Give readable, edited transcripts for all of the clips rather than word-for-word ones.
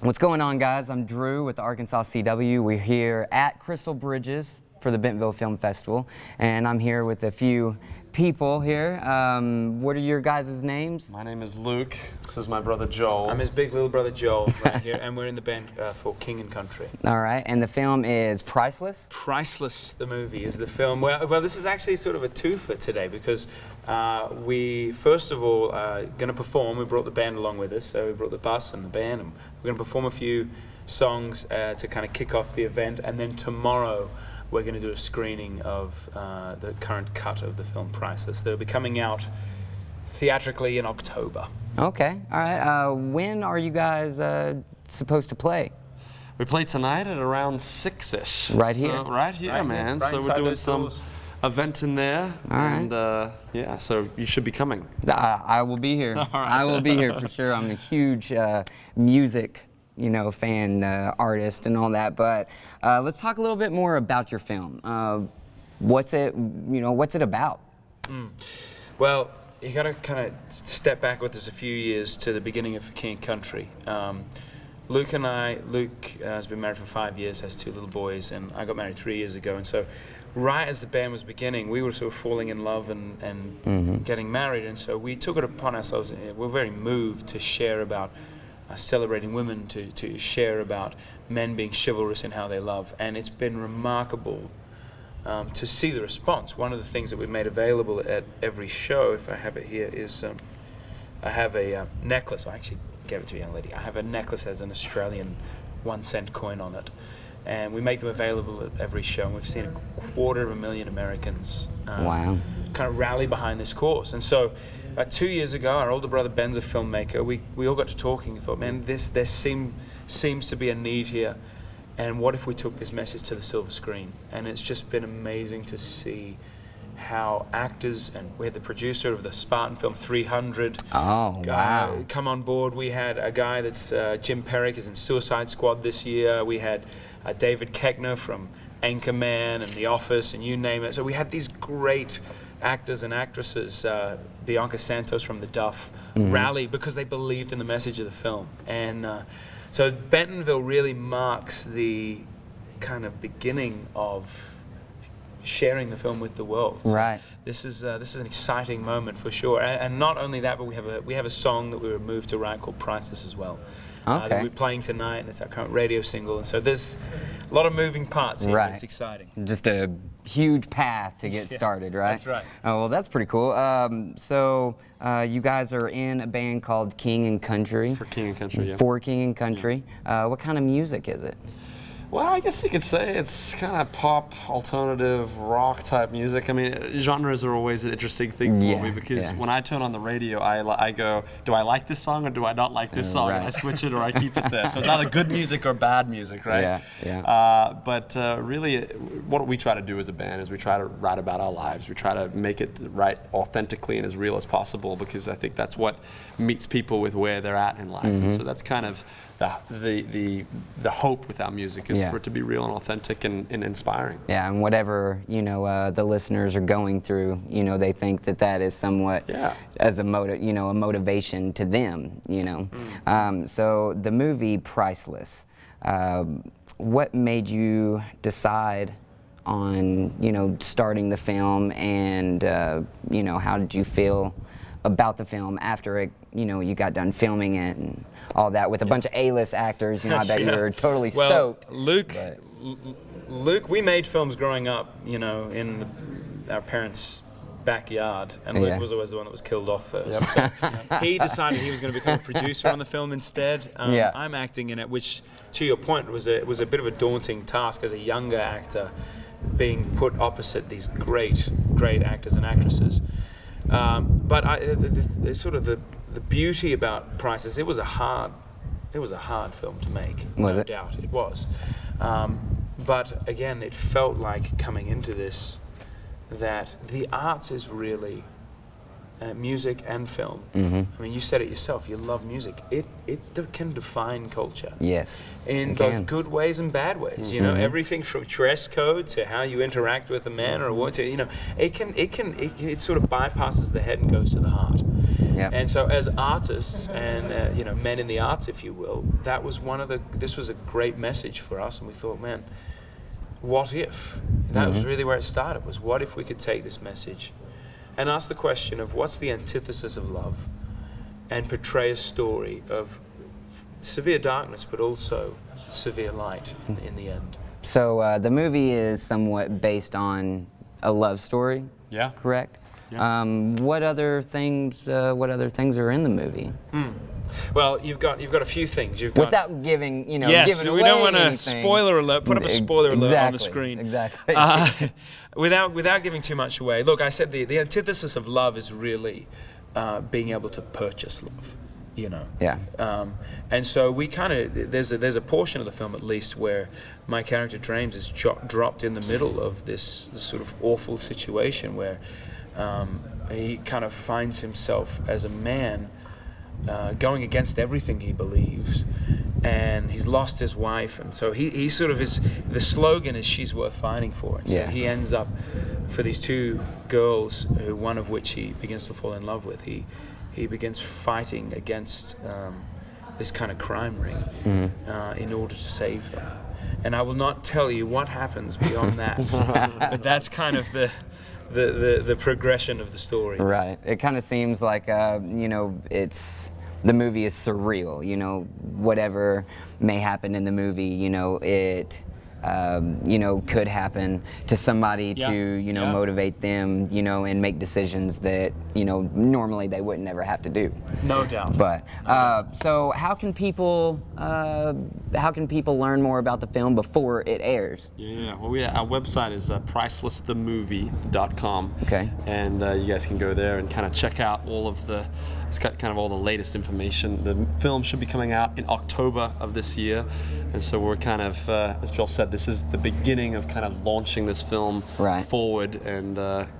What's going on, guys? I'm Drew with the Arkansas CW. We're here at Crystal Bridges for the Bentonville Film Festival, and I'm here with a few people here. What are your guys' names? My name is Luke. This is my brother Joel. I'm his big little brother Joel right here, and we're in the band for King and Country. All right, and the film is Priceless? Priceless, the movie, is the film. Well, this is actually sort of a twofer today because we, first of all, going to perform. We brought the band along with us, so we brought the bus and the band, and we're going to perform a few songs to kind of kick off the event, and then tomorrow we're going to do a screening of the current cut of the film Priceless. They'll be coming out theatrically in October. Okay, all right. When are you guys supposed to play? We play tonight at around 6-ish. Right here? Right here, Right man. here, right so we're inside doing those some doors. event in there. All right. And yeah, so you should be coming. I will be here. I will be here for sure. I'm a huge music, fan, artist, and all that. But let's talk a little bit more about your film. What's it about? Well, you got to kind of step back with us a few years to the beginning of King and Country. Luke has been married for 5 years, has 2 little boys, and I got married 3 years ago. And so right as the band was beginning, we were sort of falling in love and getting married. And so we took it upon ourselves. We're very moved to share about celebrating women, to share about men being chivalrous in how they love. And it's been remarkable to see the response. One of the things that we've made available at every show, if I have it here, is I have a necklace. I actually gave it to a young lady. I have a necklace that has an Australian 1-cent coin on it. And we make them available at every show. And we've seen 250,000 Americans Wow. kind of rally behind this cause. And so 2 years ago, our older brother Ben's a filmmaker. We all got to talking and thought, man, there seems to be a need here. And what if we took this message to the silver screen? And it's just been amazing to see how actors, and we had the producer of the Spartan film 300 wow. come on board. We had a guy that's Jim Perrick is in Suicide Squad this year. We had David Koechner from Anchorman and The Office, and you name it. So we had these great actors and actresses, Bianca Santos from The Duff, rally because they believed in the message of the film. And so Bentonville really marks the kind of beginning of sharing the film with the world. So Right. this is an exciting moment for sure. And not only that, but we have a song that we were moved to write called Priceless as well. Okay. That we're playing tonight, and it's our current radio single. And so there's a lot of moving parts here. Right. It's exciting. Just a huge path to get started, right? That's right. Oh, well, that's pretty cool. So you guys are in a band called King and Country. For King and Country, yeah. For King and Country. What kind of music is it? Well, I guess you could say it's kind of pop, alternative, rock type music. I mean, genres are always an interesting thing for me because when I turn on the radio, I go, do I like this song or do I not like this song? Right. And I switch it or I keep it there. So it's either good music or bad music, right? Yeah, yeah. But really, what we try to do as a band is we try to write about our lives. We try to make it right authentically and as real as possible because I think that's what meets people with where they're at in life. And so that's kind of the hope with our music is for it to be real and authentic and inspiring. Yeah, and whatever the listeners are going through, they think that is somewhat as a motivation to them. So the movie Priceless. What made you decide on starting the film, and how did you feel about the film after it? You got done filming it and all that with a bunch of A-list actors. I bet you were totally stoked. Luke, we made films growing up, in our parents' backyard, and Luke was always the one that was killed off first. So he decided he was going to become a producer on the film instead. I'm acting in it, which, to your point, was a bit of a daunting task as a younger actor, being put opposite these great actors and actresses. But the beauty about Priceless, it was a hard film to make. No doubt it was. But again, it felt like coming into this that the arts is really music and film. I mean, you said it yourself. You love music. It can define culture. Yes. In both good ways and bad ways. Everything from dress code to how you interact with a man or a woman. To it sort of bypasses the head and goes to the heart. Yep. And so as artists and, men in the arts, if you will, this was a great message for us. And we thought, man, what if? And that was really where it started, was what if we could take this message and ask the question of what's the antithesis of love, and portray a story of severe darkness, but also severe light in the end. So the movie is somewhat based on a love story. Yeah. Correct. Yeah. What other things are in the movie? Well, you've got a few things. Without giving, yes, giving we away don't want to anything. spoiler alert. Put up a spoiler alert on the screen. Exactly. Without giving too much away. Look, I said the antithesis of love is really being able to purchase love. Yeah. And so we kind of there's a portion of the film at least where my character James is dropped in the middle of this sort of awful situation where he kind of finds himself as a man going against everything he believes, and he's lost his wife, and so he sort of is. The slogan is "She's worth fighting for," and so he ends up for these two girls, one of which he begins to fall in love with. He begins fighting against this kind of crime ring in order to save them. And I will not tell you what happens beyond that, but that's kind of the progression of the story. Right. It kind of seems like, it's the movie is surreal. Whatever may happen in the movie, it could happen to somebody to, motivate them, and make decisions that, normally they would never have to do. No doubt. But so how can people learn more about the film before it airs? Yeah. Well, our website is pricelessthemovie.com. Okay. And you guys can go there and kind of check out it's got kind of all the latest information. The film should be coming out in October of this year. And so we're kind of, as Joel said, this is the beginning of kind of launching this film forward and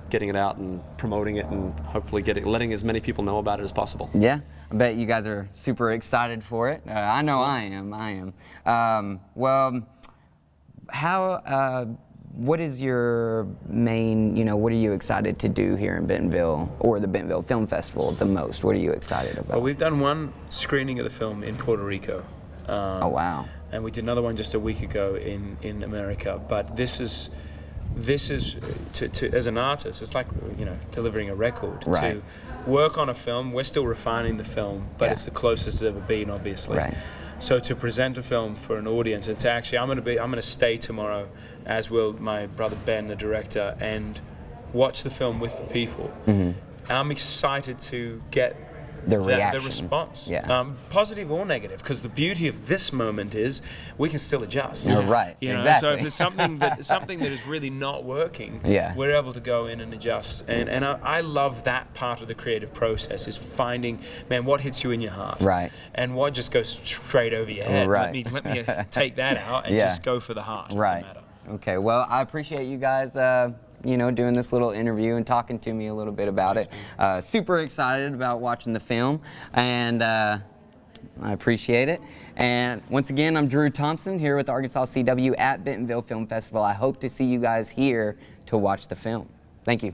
getting it out and promoting it and hopefully letting as many people know about it as possible. Yeah, I bet you guys are super excited for it. I know I am. Well, what is your main, what are you excited to do here in Bentonville or the Bentonville Film Festival the most? What are you excited about? Well, we've done one screening of the film in Puerto Rico. Oh, wow. And we did another one just a week ago in America. But this is to as an artist, it's like, delivering a record. Right. To work on a film, we're still refining the film, but it's the closest it's ever been, obviously. Right. So to present a film for an audience, and to actually, I'm going to stay tomorrow, as will my brother Ben, the director, and watch the film with the people. I'm excited to get the reaction, the response, positive or negative, because the beauty of this moment is we can still adjust. Right, exactly. So if there's something that is really not working, we're able to go in and adjust. And I love that part of the creative process, is finding, man, what hits you in your heart, right, and what just goes straight over your head. Right. Let me take that out and just go for the heart. Right. Okay. Well, I appreciate you guys. Doing this little interview and talking to me a little bit about it. Super excited about watching the film, and I appreciate it. And once again, I'm Drew Thompson here with Arkansas CW at Bentonville Film Festival. I hope to see you guys here to watch the film. Thank you.